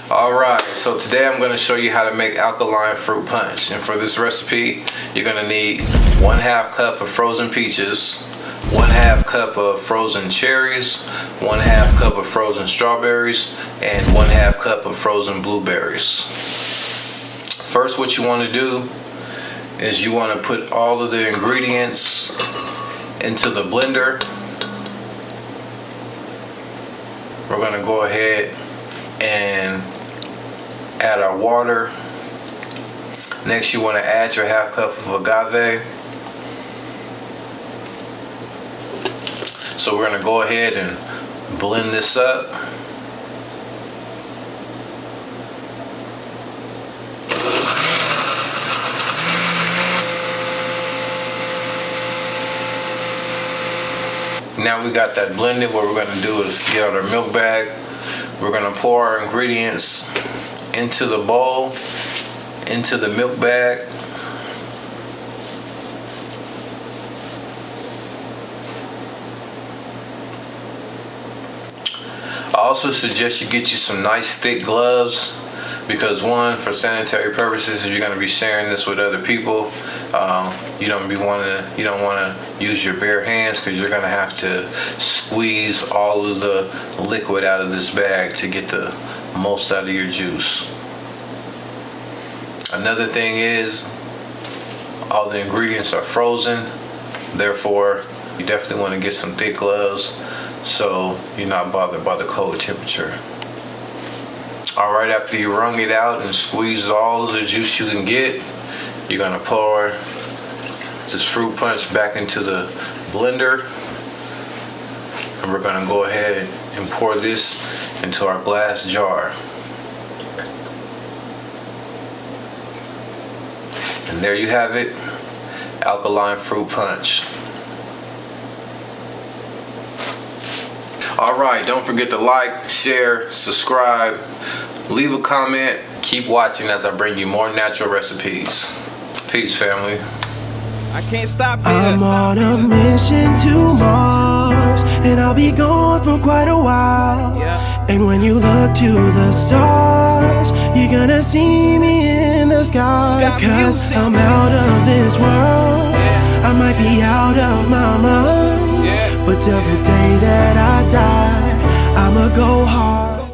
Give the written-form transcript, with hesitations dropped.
Alright, so today I'm going to show you how to make alkaline fruit punch. And for this recipe, you're going to need 1/2 cup of frozen peaches, 1/2 cup of frozen cherries, 1/2 cup of frozen strawberries, and 1/2 cup of frozen blueberries. First, what you want to do is you want to put all of the ingredients into the blender. We're going to go ahead and add our water. Next, you want to add your 1/2 cup of agave. So we're going to go ahead and blend this up. Now we got that blended. What we're going to do is get out our milk bag. We're going to pour our ingredients into the bowl, into the milk bag. I also suggest you get you some nice thick gloves, because one, for sanitary purposes, if you're going to be sharing this with other people, you don't want to use your bare hands, because you're going to have to squeeze all of the liquid out of this bag to get the most out of your juice. Another thing is, all the ingredients are frozen, therefore you definitely want to get some thick gloves so you're not bothered by the cold temperature. Alright, after you wrung it out and squeeze all of the juice you can get, you're going to pour this fruit punch back into the blender, and we're going to go ahead and pour this into our glass jar. And there you have it, alkaline fruit punch. Alright, don't forget to like, share, subscribe, leave a comment. Keep watching as I bring you more natural recipes. Peace, family. I can't stop here. I'm on a mission to Mars, and I'll be gone for quite a while. Yeah. And when you look to the stars, you're gonna see me in the sky. Cause I'm out of this world. Yeah. I might be out of my mind. Yeah. But till the day that I die, I'ma go hard.